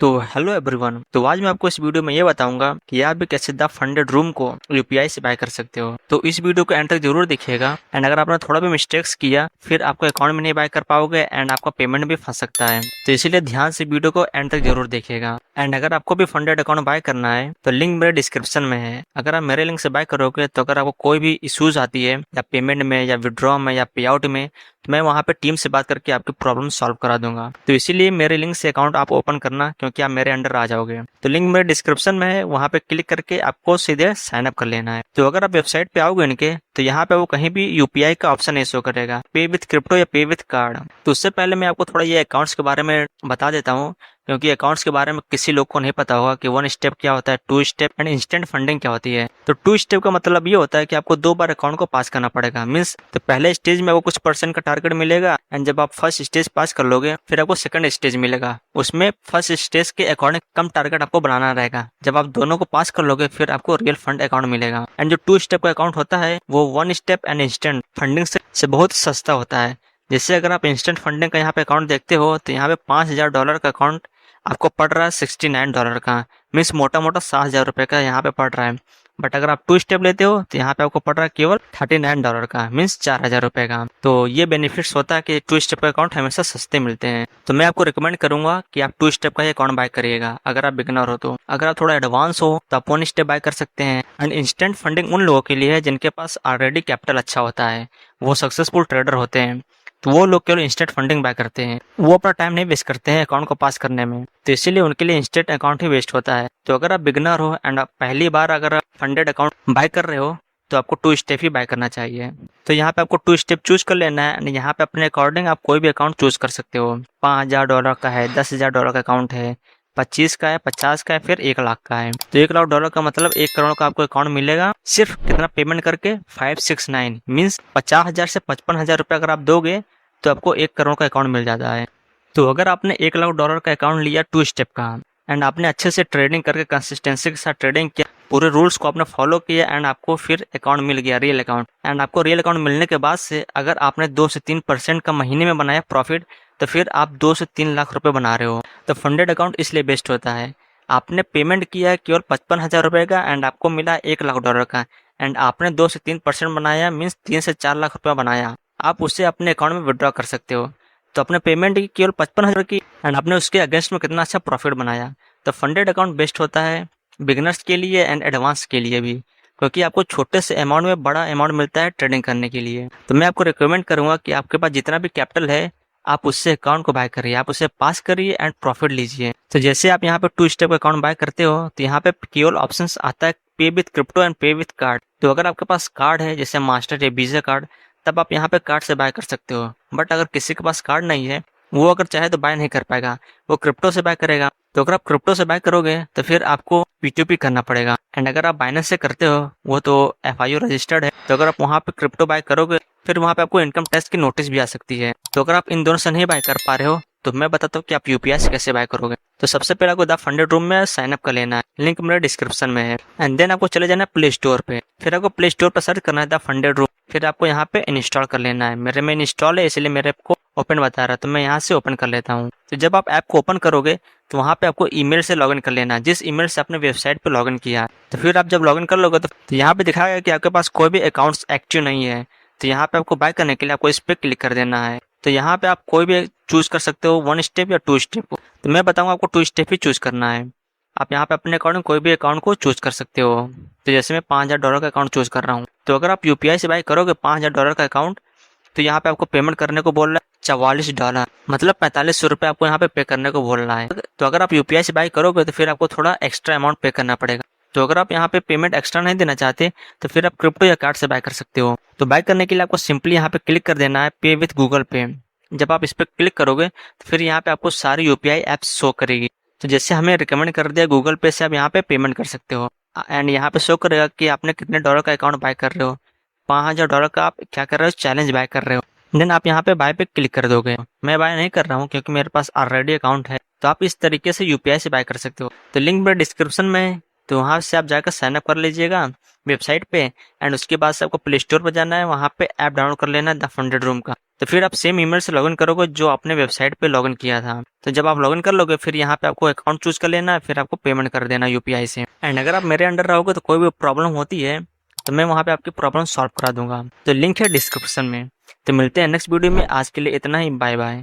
तो hello everyone. तो आज मैं आपको इस वीडियो में ये बताऊंगा कि आप भी कैसे द फंडेड रूम को यूपीआई से बाय कर सकते हो। तो इस वीडियो को एंड तक जरूर देखिएगा। एंड अगर आपने थोड़ा भी मिस्टेक्स किया फिर आपको अकाउंट में नहीं बाय कर पाओगे एंड आपका पेमेंट भी फंस सकता है। तो इसीलिए ध्यान से वीडियो को एंड तक जरूर देखिएगा। एंड अगर आपको भी फंडेड अकाउंट बाय करना है तो लिंक मेरे डिस्क्रिप्शन में है। अगर आप मेरे लिंक से बाय करोगे तो अगर आपको कोई भी इश्यूज आती है या पेमेंट में या विड्रॉ में या पे आउट में, तो मैं वहाँ पे टीम से बात करके आपकी प्रॉब्लम सॉल्व करा दूंगा। तो इसीलिए मेरे लिंक से अकाउंट आप ओपन करना, क्योंकि आप मेरे अंडर आ जाओगे। तो लिंक मेरे डिस्क्रिप्शन में है, वहाँ पे क्लिक करके आपको सीधे साइन अप कर लेना है। तो अगर आप वेबसाइट पे आओगे इनके, तो यहाँ पे वो कहीं भी यूपीआई का ऑप्शन नहीं शो करेगा, पे विथ क्रिप्टो या पे विथ कार्ड। तो उससे पहले मैं आपको थोड़ा ये अकाउंट्स के बारे में बता देता हूँ, क्योंकि अकाउंट्स के बारे में किसी लोग को नहीं पता होगा कि 1 स्टेप क्या होता है, 2 स्टेप एंड इंस्टेंट फंडिंग क्या होती है। तो 2 स्टेप का मतलब ये होता है कि आपको 2 बार अकाउंट को पास करना पड़ेगा। मीन्स तो पहले स्टेज में आपको कुछ परसेंट का टारगेट मिलेगा एंड जब आप फर्स्ट स्टेज पास कर लोगे फिर आपको सेकंड स्टेज मिलेगा। उसमें फर्स्ट स्टेज के अकॉर्डिंग कम टारगेट आपको बनाना रहेगा। जब आप दोनों को पास कर लोगे फिर आपको रियल फंड अकाउंट मिलेगा। एंड जो 2 स्टेप का अकाउंट होता है वो 1 स्टेप एंड इंस्टेंट फंडिंग से बहुत सस्ता होता है। जैसे अगर आप इंस्टेंट फंडिंग का यहाँ पे अकाउंट देखते हो तो यहाँ पे $5000 का अकाउंट आपको पड़ रहा है $69 का। मीन्स मोटा मोटा ₹7000 का यहाँ पे पड़ रहा है। बट अगर आप 2 स्टेप लेते हो तो यहाँ पे आपको पड़ रहा है केवल $39 का, मीन्स $4000 का। तो ये बेनिफिट्स होता है कि 2 स्टेप का अकाउंट हमेशा सस्ते मिलते हैं। तो मैं आपको रिकमेंड करूंगा कि आप 2 स्टेप का ही अकाउंट बाय करिएगा अगर आप बिगनर हो। तो अगर आप थोड़ा एडवांस हो तो आप 1 स्टेप बाय कर सकते हैं। एंड इंस्टेंट फंडिंग उन लोगों के लिए है जिनके पास ऑलरेडी कैपिटल अच्छा होता है, वो सक्सेसफुल ट्रेडर होते हैं। तो वो लोग केवल इंस्टेंट फंडिंग बाय करते हैं, वो अपना टाइम नहीं वेस्ट करते हैं अकाउंट को पास करने में। तो इसीलिए उनके लिए इंस्टेंट अकाउंट ही वेस्ट होता है। तो अगर आप बिगनर हो एंड आप पहली बार अगर आप फंडेड अकाउंट बाय कर रहे हो तो आपको 2 स्टेप ही बाय करना चाहिए। तो यहाँ पे आपको 2 स्टेप चूज कर लेना है एंड यहाँ पे अपने अकॉर्डिंग आप कोई भी अकाउंट चूज कर सकते हो। $5000 का है, $10,000 का अकाउंट है, 25 का है, 50 का है, फिर 1 लाख का है। तो $1 लाख का मतलब 1 करोड़ का आपको अकाउंट मिलेगा। सिर्फ कितना पेमेंट करके 569 मीन्स 50,000 से 55,000 अगर आप दोगे तो आपको 1 करोड़ का अकाउंट मिल जाता है। तो अगर आपने $1 लाख का अकाउंट लिया 2 स्टेप का एंड आपने अच्छे से ट्रेडिंग करके कंसिस्टेंसी के साथ ट्रेडिंग किया, पूरे रूल्स को आपने फॉलो किया एंड आपको फिर अकाउंट मिल गया, रियल अकाउंट। एंड आपको रियल अकाउंट मिलने के बाद से अगर आपने 2 से 3% का महीने में बनाया प्रॉफिट, तो फिर आप 2 से 3 लाख रुपए बना रहे हो। तो फंडेड अकाउंट इसलिए बेस्ट होता है। आपने पेमेंट किया है केवल $55,000 का एंड आपको मिला $1 लाख का एंड आपने 2 से 3% बनाया, मीन्स 3 से 4 लाख रुपया बनाया। आप उससे अपने अकाउंट में विड्रॉ कर सकते हो। तो अपने पेमेंट की केवल 55,000 की एंड आपने उसके अगेंस्ट में कितना अच्छा प्रॉफिट बनाया। तो फंडेड अकाउंट बेस्ट होता है बिगिनर्स के लिए एंड एडवांस के लिए भी, क्योंकि आपको छोटे से अमाउंट में बड़ा अमाउंट मिलता है ट्रेडिंग करने के लिए। तो मैं आपको रिकमेंड करूंगा कि आपके पास जितना भी कैपिटल है आप उससे अकाउंट को बाय करिए, आप उसे पास करिए एंड प्रॉफिट लीजिए। तो जैसे आप यहाँ पे 2 स्टेप का अकाउंट बाय करते हो तो यहाँ पे केवल ऑप्शन आता है पे विथ क्रिप्टो एंड पे विथ कार्ड। तो अगर आपके पास कार्ड है जैसे मास्टर या वीजा कार्ड, तब आप यहाँ पे कार्ड से बाय कर सकते हो। बट अगर किसी के पास कार्ड नहीं है, वो अगर चाहे तो बाय नहीं कर पाएगा, वो क्रिप्टो से बाय करेगा। तो अगर आप क्रिप्टो से बाय करोगे तो फिर आपको P2P करना पड़ेगा। एंड अगर आप बाइनेंस से करते हो वो तो FIO रजिस्टर्ड है। तो अगर आप वहाँ पे क्रिप्टो बाय करोगे फिर वहाँ पे आपको इनकम टैक्स की नोटिस भी आ सकती है। तो अगर आप इन दोनों से नहीं बाय कर पा रहे हो तो मैं बताता हूँ कि आप यूपीआई से कैसे बाय करोगे। तो सबसे पहले आपको द फंडेड रूम में साइन अप कर लेना है, लिंक मेरे डिस्क्रिप्शन में है। एंड देन आपको चले जाना है प्ले स्टोर पे, फिर आपको प्ले स्टोर पर सर्च करना है द फंडेड रूम, फिर आपको यहाँ पे इंस्टॉल कर लेना है। मेरे में इंस्टॉल है इसलिए मेरे को ओपन बता रहा है, तो मैं यहाँ से ओपन कर लेता हूँ। तो जब आप ऐप को ओपन करोगे तो वहाँ पे आपको ईमेल से लॉगिन कर लेना है, जिस ईमेल से आपने वेबसाइट पे लॉगिन किया। तो फिर आप जब लॉगिन कर लोगे तो यहाँ पे दिखाएगा कि आपके पास कोई भी अकाउंट्स एक्टिव नहीं है। तो यहाँ पे आपको बाय करने के लिए आपको इस पे क्लिक कर देना है। तो यहाँ पे आप कोई भी चूज कर सकते हो, 1 स्टेप या 2 स्टेप। तो मैं बताऊंगा आपको 2 स्टेप ही चूज करना है। आप यहाँ पे अपने अकाउंट कोई भी अकाउंट को चूज कर सकते हो। तो जैसे मैं $5000 का अकाउंट चूज कर रहा हूँ। तो अगर आप यूपीआई से बाय करोगे $5000 का अकाउंट, तो यहाँ पे आपको पेमेंट करने को बोल रहा है $44, मतलब ₹4500 आपको यहाँ पे पे करने को बोल रहा है। तो अगर आप यूपीआई से बाय करोगे तो फिर आपको थोड़ा एक्स्ट्रा अमाउंट पे करना पड़ेगा। तो अगर आप यहाँ पे पेमेंट एक्स्ट्रा नहीं देना चाहते तो फिर आप क्रिप्टो या कार्ड से बाय कर सकते हो। तो बाय करने के लिए आपको सिंपली यहाँ पे क्लिक कर देना है पे विथ गूगल पे। जब आप इस पर क्लिक करोगे तो फिर यहाँ पे आपको सारी यूपीआई एप्स शो करेगी। तो जैसे हमें रिकमेंड कर दिया गूगल पे से आप यहाँ पे पेमेंट कर सकते हो एंड यहाँ पे शो करेगा कि आपने कितने डॉलर का अकाउंट बाय कर रहे हो। $5000 का आप क्या कर रहे हो, चैलेंज बाय कर रहे हो। देन आप यहाँ पे बाय पे क्लिक कर दोगे। मैं बाय नहीं कर रहा हूँ क्योंकि मेरे पास ऑलरेडी अकाउंट है। तो आप इस तरीके से यूपीआई से बाय कर सकते हो। तो लिंक मेरे डिस्क्रिप्शन में है, तो वहाँ से आप जाकर साइन अप कर लीजिएगा वेबसाइट पे। एंड उसके बाद से आपको प्ले स्टोर पर जाना है, वहाँ पे ऐप डाउनलोड कर लेना है द फंडेड रूम का। तो फिर आप सेम ईमेल से लॉगिन करोगे जो आपने वेबसाइट पे लॉगिन किया था। तो जब आप लॉगिन कर लोगे फिर यहाँ पे आपको अकाउंट चूज कर लेना है, फिर आपको पेमेंट कर देना यूपीआई से। एंड अगर आप मेरे अंडर रहोगे तो कोई भी प्रॉब्लम होती है तो मैं वहाँ पे आपकी प्रॉब्लम सॉल्व करा दूंगा। तो लिंक है डिस्क्रिप्शन में। तो मिलते हैं नेक्स्ट वीडियो में, आज के लिए इतना ही, बाय बाय।